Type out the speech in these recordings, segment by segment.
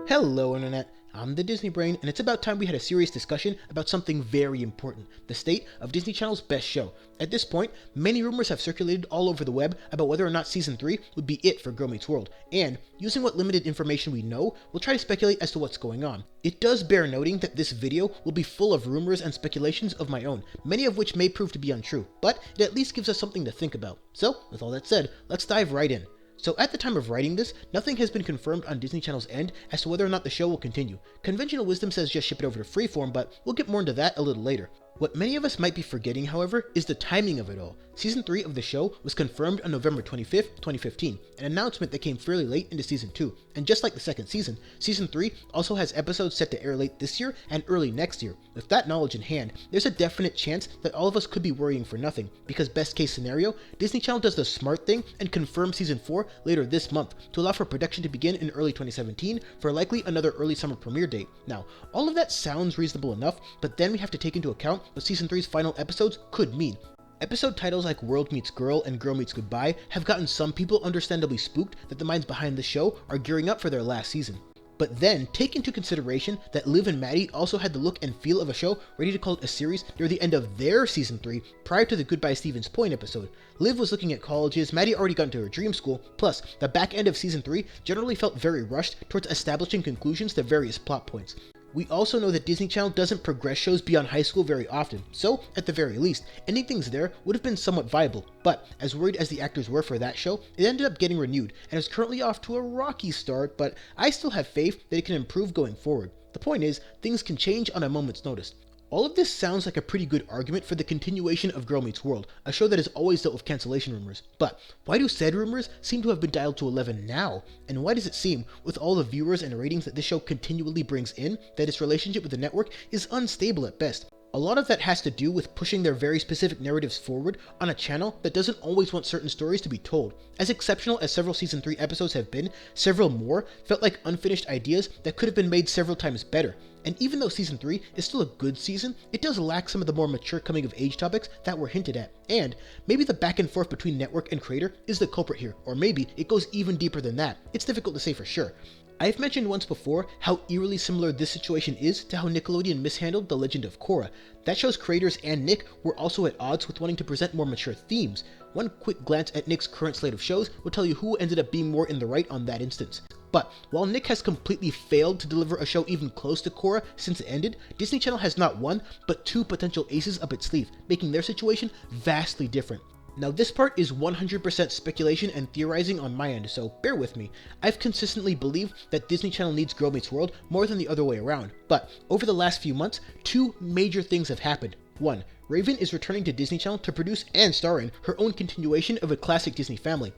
Hello Internet, I'm the Disney Brain, and it's about time we had a serious discussion about something very important, the state of Disney Channel's best show. At this point, many rumors have circulated all over the web about whether or not Season 3 would be it for Girl Meets World, and, using what limited information we know, we'll try to speculate as to what's going on. It does bear noting that this video will be full of rumors and speculations of my own, many of which may prove to be untrue, but it at least gives us something to think about. So, with all that said, let's dive right in. So at the time of writing this, nothing has been confirmed on Disney Channel's end as to whether or not the show will continue. Conventional wisdom says just ship it over to Freeform, but we'll get more into that a little later. What many of us might be forgetting, however, is the timing of it all. Season 3 of the show was confirmed on November 25th, 2015, an announcement that came fairly late into Season 2, and just like the second season, Season 3 also has episodes set to air late this year and early next year. With that knowledge in hand, there's a definite chance that all of us could be worrying for nothing, because best case scenario, Disney Channel does the smart thing and confirms Season 4 later this month to allow for production to begin in early 2017 for likely another early summer premiere date. Now, all of that sounds reasonable enough, but then we have to take into account what Season 3's final episodes could mean. Episode titles like World Meets Girl and Girl Meets Goodbye have gotten some people understandably spooked that the minds behind the show are gearing up for their last season. But then, take into consideration that Liv and Maddie also had the look and feel of a show ready to call it a series near the end of their Season 3 prior to the Goodbye Stevens Point episode. Liv was looking at colleges, Maddie already got into her dream school, plus the back end of Season 3 generally felt very rushed towards establishing conclusions to various plot points. We also know that Disney Channel doesn't progress shows beyond high school very often, so, at the very least, ending things there would have been somewhat viable, but as worried as the actors were for that show, it ended up getting renewed, and is currently off to a rocky start, but I still have faith that it can improve going forward. The point is, things can change on a moment's notice. All of this sounds like a pretty good argument for the continuation of Girl Meets World, a show that has always dealt with cancellation rumors. But why do said rumors seem to have been dialed to 11 now? And why does it seem, with all the viewers and ratings that this show continually brings in, that its relationship with the network is unstable at best? A lot of that has to do with pushing their very specific narratives forward on a channel that doesn't always want certain stories to be told. As exceptional as several Season 3 episodes have been, several more felt like unfinished ideas that could have been made several times better. And even though Season 3 is still a good season, it does lack some of the more mature coming-of-age topics that were hinted at. And maybe the back and forth between network and creator is the culprit here, or maybe it goes even deeper than that. It's difficult to say for sure. I've mentioned once before how eerily similar this situation is to how Nickelodeon mishandled The Legend of Korra. That show's creators and Nick were also at odds with wanting to present more mature themes. One quick glance at Nick's current slate of shows will tell you who ended up being more in the right on that instance. But while Nick has completely failed to deliver a show even close to Korra since it ended, Disney Channel has not one, but two potential aces up its sleeve, making their situation vastly different. Now this part is 100% speculation and theorizing on my end, so bear with me. I've consistently believed that Disney Channel needs Girl Meets World more than the other way around, but over the last few months, two major things have happened. One, Raven is returning to Disney Channel to produce and star in her own continuation of a classic Disney family.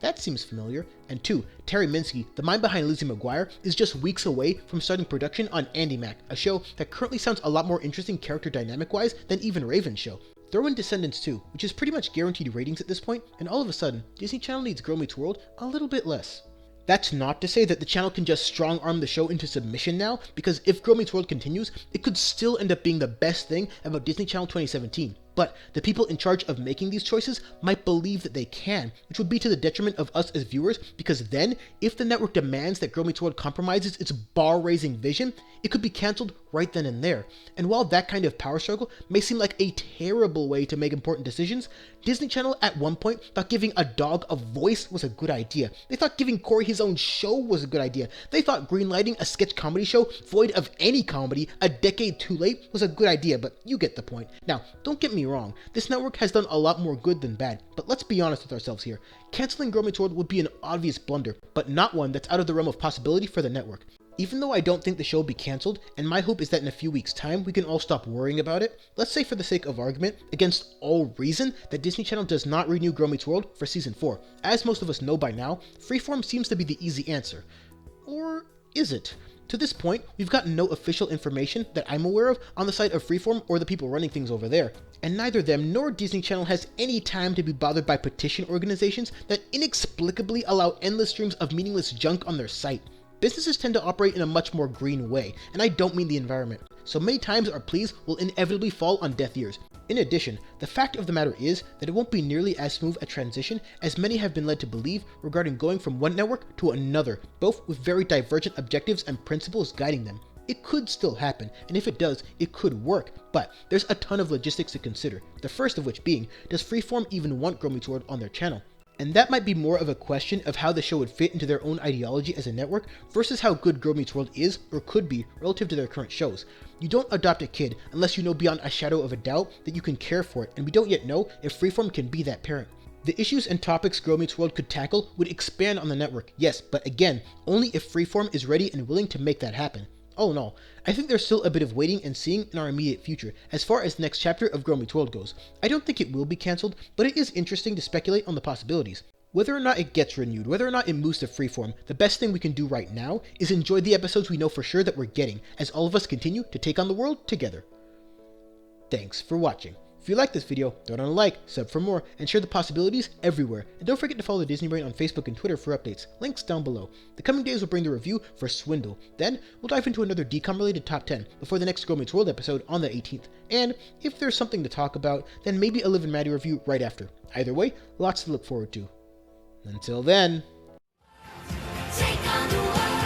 That seems familiar. And two, Terry Minsky, the mind behind Lizzie McGuire, is just weeks away from starting production on Andy Mac, a show that currently sounds a lot more interesting character dynamic-wise than even Raven's show. Throw in Descendants 2, which is pretty much guaranteed ratings at this point, and all of a sudden, Disney Channel needs Girl Meets World a little bit less. That's not to say that the channel can just strong-arm the show into submission now, because if Girl Meets World continues, it could still end up being the best thing about Disney Channel 2017. But the people in charge of making these choices might believe that they can, which would be to the detriment of us as viewers, because then, if the network demands that Girl Meets World compromises its bar-raising vision, it could be cancelled right then and there. And while that kind of power struggle may seem like a terrible way to make important decisions, Disney Channel at one point thought giving a dog a voice was a good idea. They thought giving Corey his own show was a good idea. They thought greenlighting a sketch comedy show void of any comedy a decade too late was a good idea, but you get the point. Now, don't get me wrong, this network has done a lot more good than bad, but let's be honest with ourselves here. Canceling Girl Meets World would be an obvious blunder, but not one that's out of the realm of possibility for the network. Even though I don't think the show will be cancelled, and my hope is that in a few weeks' time we can all stop worrying about it, let's say for the sake of argument, against all reason, that Disney Channel does not renew Girl Meets World for Season 4. As most of us know by now, Freeform seems to be the easy answer. Or is it? To this point, we've gotten no official information that I'm aware of on the side of Freeform or the people running things over there, and neither them nor Disney Channel has any time to be bothered by petition organizations that inexplicably allow endless streams of meaningless junk on their site. Businesses tend to operate in a much more green way, and I don't mean the environment, so many times our pleas will inevitably fall on deaf ears. In addition, the fact of the matter is that it won't be nearly as smooth a transition as many have been led to believe regarding going from one network to another, both with very divergent objectives and principles guiding them. It could still happen, and if it does, it could work, but there's a ton of logistics to consider, the first of which being, does Freeform even want Girl Meets World on their channel? And that might be more of a question of how the show would fit into their own ideology as a network versus how good Girl Meets World is or could be relative to their current shows. You don't adopt a kid unless you know beyond a shadow of a doubt that you can care for it, and we don't yet know if Freeform can be that parent. The issues and topics Girl Meets World could tackle would expand on the network, yes, but again, only if Freeform is ready and willing to make that happen. All in all, I think there's still a bit of waiting and seeing in our immediate future as far as the next chapter of Girl Meets World goes. I don't think it will be cancelled, but it is interesting to speculate on the possibilities. Whether or not it gets renewed, whether or not it moves to Freeform, the best thing we can do right now is enjoy the episodes we know for sure that we're getting, as all of us continue to take on the world together. Thanks for watching. If you like this video, throw down a like, sub for more, and share the possibilities everywhere. And don't forget to follow Disney Brain on Facebook and Twitter for updates. Links down below. The coming days will bring the review for Swindle. Then, we'll dive into another DCOM related top 10 before the next Girl Meets World episode on the 18th. And, if there's something to talk about, then maybe a Liv and Maddie review right after. Either way, lots to look forward to. Until then... Take on the world.